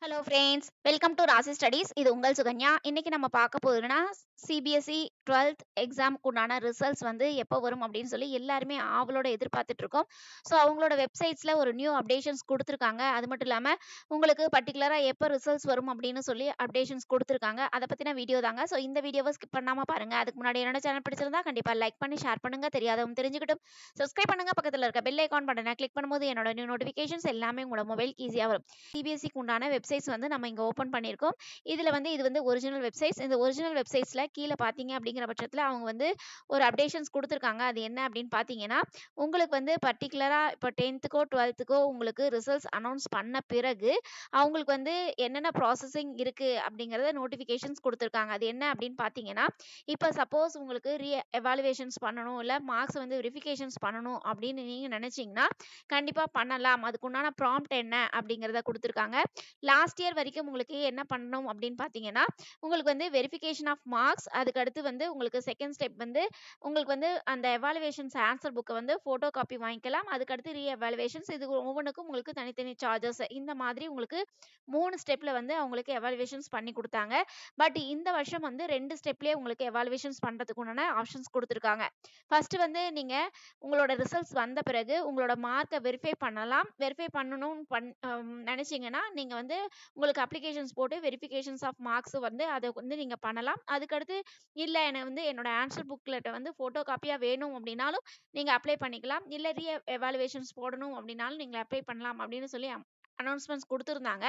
Hello friends, welcome to ராசி studies. இது உங்கள் சுகன்யா. இன்னைக்கு நம்ம பார்க்க போறதுன்னா சிபிஎஸ்இ 12th எக்ஸாமுக்கு உண்டான ரிசல்ட்ஸ் வந்து எப்போ வரும் அப்படின்னு சொல்லி எல்லாருமே ஆவலோட எதிர்பார்த்துட்டு இருக்கோம். ஸோ அவங்களோட வெப்சைட்ஸில் ஒரு நியூ அப்டேஷன்ஸ் கொடுத்துருக்காங்க. அது மட்டும் இல்லாமல் உங்களுக்கு பர்டிகுலராக எப்போ ரிசல்ட்ஸ் வரும் அப்படின்னு சொல்லி அப்டேஷன்ஸ் கொடுத்துருக்காங்க. அதை பற்றின வீடியோ தாங்க. ஸோ இந்த வீடியோவை ஸ்கிப் பண்ணாமல் பாருங்கள். அதுக்கு முன்னாடி என்னோட சேனல் பிடிச்சிருந்தா கண்டிப்பாக லைக் பண்ணி ஷேர் பண்ணுங்கள். தெரியாதவங்க தெரிஞ்சுக்கிட்டும் சப்ஸ்கிரைப் பண்ணுங்கள். பக்கத்தில் இருக்க பெல் ஐக்கான் பட்டனை கிளிக் பண்ணும்போது என்னோட நியூ நோட்டிஃபிகேஷன்ஸ் எல்லாமே உங்களோட மொபைலுக்கு ஈஸியாக வரும். சிபிஎஸ்சிக்கு உண்டான வெப்சைட்ஸ் வந்து நம்ம இங்கே ஓப்பன் பண்ணியிருக்கோம். இதில் வந்து இது வந்து ஒரிஜினல் வெப்சைட்ஸ். இந்த ஒரிஜினல் வெப்சைட்ஸில் கீழே பார்த்தீங்க அப்படிங்கிற பட்சத்தில் அவங்க வந்து ஒரு அப்டேஷன்ஸ் கொடுத்துருக்காங்க. அது என்ன அப்படின்னு பார்த்தீங்கன்னா, உங்களுக்கு வந்து பர்டிகுலராக இப்போ 10த்துக்கோ 12த்துக்கோ உங்களுக்கு ரிசல்ட்ஸ் அனௌன்ஸ் பண்ண பிறகு அவங்களுக்கு வந்து என்னென்ன ப்ராசஸிங் இருக்குது அப்படிங்கிறத நோட்டிஃபிகேஷன்ஸ் கொடுத்துருக்காங்க. அது என்ன அப்படின்னு பார்த்தீங்கன்னா, இப்போ சப்போஸ் உங்களுக்கு எவாலுவேஷன்ஸ் பண்ணணும், இல்லை மார்க்ஸ் வந்து வெரிஃபிகேஷன்ஸ் பண்ணணும் அப்படின்னு நீங்கள் நினச்சிங்கன்னா கண்டிப்பாக பண்ணலாம். அதுக்குண்டான ப்ராம்ப்ட் என்ன அப்படிங்கிறத கொடுத்துருக்காங்க. லாஸ்ட் இயர் வரைக்கும் உங்களுக்கு என்ன பண்ணணும் அப்படின்னு பார்த்தீங்கன்னா, உங்களுக்கு வந்து வெரிஃபிகேஷன் ஆஃப் மார்க்ஸ், அதுக்கு அடுத்து வந்து உங்களுக்கு செகண்ட் ஸ்டெப் வந்து உங்களுக்கு வந்து அந்த எவாலுவேஷன்ஸ் ஆன்சர் புக்கை வந்து ஃபோட்டோ காப்பி வாங்கிக்கலாம். அதுக்கடுத்து எவாலுவேஷன்ஸ், இது ஒவ்வொன்றுக்கும் உங்களுக்கு தனித்தனி சார்ஜஸ், இந்த மாதிரி உங்களுக்கு 3 ஸ்டெப்பில் வந்து அவங்களுக்கு எவாலுவேஷன்ஸ் பண்ணி கொடுத்தாங்க. பட் இந்த வருஷம் வந்து 2 ஸ்டெப்லேயே உங்களுக்கு எவாலுவேஷன்ஸ் பண்ணுறதுக்கு உண்டான ஆப்ஷன்ஸ் கொடுத்துருக்காங்க. ஃபர்ஸ்ட் வந்து நீங்கள் உங்களோட ரிசல்ட்ஸ் வந்த பிறகு உங்களோட மார்க்கை வெரிஃபை பண்ணலாம். வெரிஃபை பண்ணணும்னு நினச்சிங்கன்னா நீங்கள் வந்து உங்களுக்கு அப்ளிகேஷன்ஸ் போட்டு வெரிஃபிகேஷன்ஸ் ஆஃப் மார்க்ஸ் வந்து அதை வந்து நீங்கள் பண்ணலாம். அதுக்கடுத்து இல்லை எனக்கு வந்து என்னோட ஆன்சர் புக்லெட்டை வந்து ஃபோட்டோ காப்பியாக வேணும் அப்படின்னாலும் நீங்கள் அப்ளை பண்ணிக்கலாம். இல்லை எவாலுவேஷன்ஸ் போடணும் அப்படின்னாலும் நீங்கள் அப்ளை பண்ணலாம் அப்படின்னு சொல்லி அனௌன்ஸ்மெண்ட்ஸ் கொடுத்துருந்தாங்க.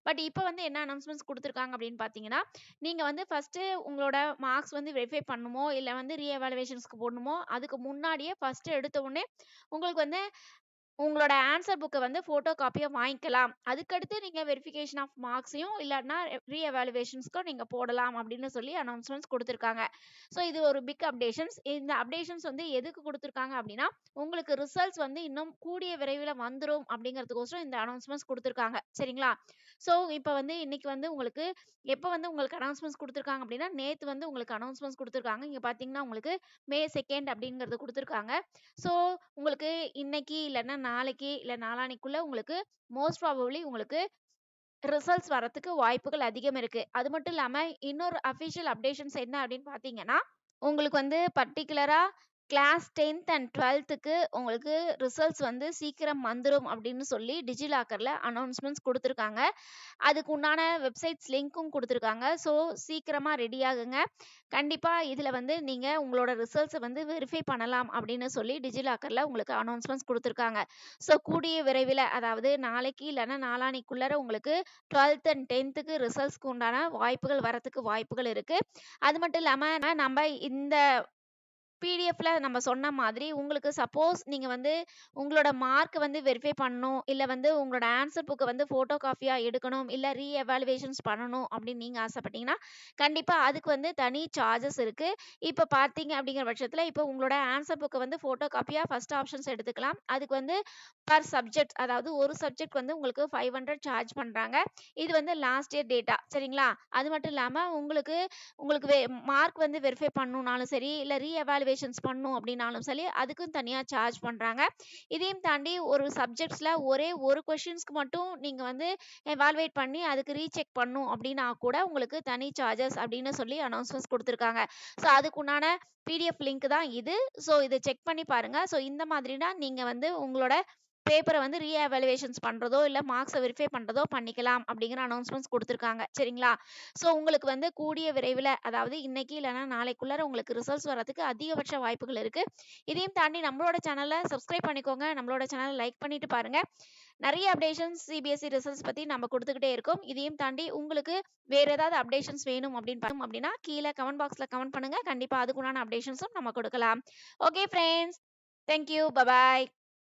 பட் இப்போ வந்து என்ன அனௌன்ஸ்மெண்ட்ஸ் கொடுத்துருக்காங்க அப்படின்னு பார்த்தீங்கன்னா, நீங்கள் வந்து ஃபஸ்ட்டு உங்களோட மார்க்ஸ் வந்து வெரிஃபை பண்ணணுமோ இல்லை வந்து எவாலுவேஷன்ஸ்க்கு போடணுமோ அதுக்கு முன்னாடியே ஃபஸ்ட்டு எடுத்த உடனே உங்களுக்கு வந்து உங்களோட ஆன்சர் புக்கை வந்து ஃபோட்டோ காப்பியாக வாங்கிக்கலாம். அதுக்கடுத்து நீங்கள் வெரிஃபிகேஷன் ஆஃப் மார்க்ஸையும் இல்லைன்னா எவாலுவேஷன்ஸ்க்கும் நீங்கள் போடலாம் அப்படின்னு சொல்லி அனௌன்ஸ்மெண்ட்ஸ் கொடுத்துருக்காங்க. ஸோ இது ஒரு பிக் அப்டேஷன்ஸ். இந்த அப்டேஷன்ஸ் வந்து எதுக்கு கொடுத்துருக்காங்க அப்படின்னா, உங்களுக்கு ரிசல்ட்ஸ் வந்து இன்னும் கூடிய விரைவில் வந்துடும் அப்படிங்கிறதுக்கோசரம் இந்த அனௌன்ஸ்மெண்ட்ஸ் கொடுத்துருக்காங்க. சரிங்களா? ஸோ இப்போ வந்து இன்னைக்கு வந்து உங்களுக்கு எப்போ வந்து உங்களுக்கு அனௌன்ஸ்மெண்ட்ஸ் கொடுத்துருக்காங்க அப்படின்னா, நேற்று வந்து உங்களுக்கு அனௌன்ஸ்மெண்ட்ஸ் கொடுத்துருக்காங்க. இங்கே பார்த்தீங்கன்னா உங்களுக்கு May 2 அப்படிங்கிறது கொடுத்துருக்காங்க. ஸோ உங்களுக்கு இன்னைக்கு இல்லைன்னா நாளைக்கு இல்லை நாளான்னைக்குள்ள உங்களுக்கு மோஸ்ட் ப்ராபபிளி உங்களுக்கு ரிசல்ட்ஸ் வரதுக்கு வாய்ப்புகள் அதிகம் இருக்கு. அது மட்டும் இல்லாம இன்னொரு அஃபிஷியல் அப்டேஷன்ஸ் என்ன அப்படின்னு பார்த்தீங்கன்னா, உங்களுக்கு வந்து பர்டிகுலரா கிளாஸ் 10th அண்ட் 12த்துக்கு உங்களுக்கு ரிசல்ட்ஸ் வந்து சீக்கிரம் வந்துரும் அப்படின்னு சொல்லி டிஜிலாக்கர்ல அனௌன்ஸ்மெண்ட்ஸ் கொடுத்துருக்காங்க. அதுக்கு உண்டான வெப்சைட்ஸ் லிங்க்கும் கொடுத்துருக்காங்க. ஸோ சீக்கிரமா ரெடி ஆகுங்க. கண்டிப்பா இதுல வந்து நீங்க உங்களோட ரிசல்ட்ஸை வந்து வெரிஃபை பண்ணலாம் அப்படின்னு சொல்லி டிஜிலாக்கர்ல உங்களுக்கு அனௌன்ஸ்மெண்ட்ஸ் கொடுத்துருக்காங்க. ஸோ கூடிய விரைவில், அதாவது நாளைக்கு இல்லைன்னா நாளான்னைக்குள்ளார உங்களுக்கு 12th அண்ட் 10த்துக்கு ரிசல்ட்ஸ்க்கு உண்டான வாய்ப்புகள் வரத்துக்கு வாய்ப்புகள் இருக்கு. அது மட்டும் இல்லாம நம்ம இந்த பிடிஎஃப்ல நம்ம சொன்ன மாதிரி உங்களுக்கு சப்போஸ் நீங்க வந்து உங்களோட மார்க் வந்து வெரிஃபை பண்ணணும், இல்ல வந்து உங்களோட ஆன்சர் புக்கை வந்து போட்டோ காப்பியா எடுக்கணும், இல்ல எவாலுவேஷன்ஸ் பண்ணணும் அப்படின்னு நீங்க ஆசைப்பட்டீங்கன்னா கண்டிப்பா அதுக்கு வந்து தனி சார்ஜஸ் இருக்கு. இப்ப பார்த்தீங்க அப்படிங்கிற பட்சத்துல இப்போ உங்களோட ஆன்சர் புக்கை வந்து போட்டோ காப்பியா ஃபர்ஸ்ட் ஆப்ஷன்ஸ் எடுத்துக்கலாம். அதுக்கு வந்து பர் சப்ஜெக்ட், அதாவது ஒரு சப்ஜெக்ட் வந்து உங்களுக்கு 500 சார்ஜ் பண்றாங்க. இது வந்து லாஸ்ட் இயர் டேட்டா. சரிங்களா? அது மட்டும் இல்லாம உங்களுக்கு உங்களுக்கு மார்க் வந்து வெரிஃபை பண்ணணும்னாலும் சரி, இல்ல எவாலுவேஷன்ஸ் பண்ணணும் அப்படின்னாலும் சரி, அதுக்கும் தனியா சார்ஜ் பண்றாங்க. இதையும் தாண்டி ஒரு சப்ஜெக்ட்ஸ்ல ஒரே ஒரு கொஸ்டின்ஸ்க்கு மட்டும் நீங்க வந்து எவாலுவேட் பண்ணி அதுக்கு ரீசெக் பண்ணணும் அப்படின்னா கூட உங்களுக்கு தனி சார்ஜஸ் அப்படின்னு சொல்லி அனௌன்ஸ்மெண்ட்ஸ் கொடுத்துருக்காங்க. ஸோ அதுக்குண்டான பிடிஎஃப் லிங்க் தான் இது. ஸோ இதை செக் பண்ணி பாருங்க. ஸோ இந்த மாதிரினா நீங்க வந்து உங்களோட பேப்பரை வந்து எவாலுவேஷன்ஸ் பண்றதோ இல்ல மார்க்ஸை வெரிஃபை பண்றதோ பண்ணிக்கலாம் அப்படிங்கிற அனௌன்ஸ்மெண்ட்ஸ் கொடுத்துருக்காங்க. சரிங்களா? ஸோ உங்களுக்கு வந்து கூடிய விரைவில், அதாவது இன்னைக்கு இல்லைன்னா நாளைக்குள்ளார உங்களுக்கு ரிசல்ட்ஸ் வரதுக்கு அதிகபட்ச வாய்ப்புகள் இருக்கு. இதையும் தாண்டி நம்மளோட சேனலை சப்ஸ்கிரைப் பண்ணிக்கோங்க. நம்மளோட சேனலை லைக் பண்ணிட்டு பாருங்க. நிறைய அப்டேஷன்ஸ் சிபிஎஸ்இ ரிசல்ட்ஸ் பத்தி நம்ம கொடுத்துக்கிட்டே இருக்கோம். இதையும் தாண்டி உங்களுக்கு வேற ஏதாவது அப்டேஷன்ஸ் வேணும் அப்படின்னா கீழே கமெண்ட் பாக்ஸ்ல கமெண்ட் பண்ணுங்க. கண்டிப்பா அதுக்குண்டான அப்டேஷன்ஸும் நம்ம கொடுக்கலாம். Okay friends, thank you, bye bye.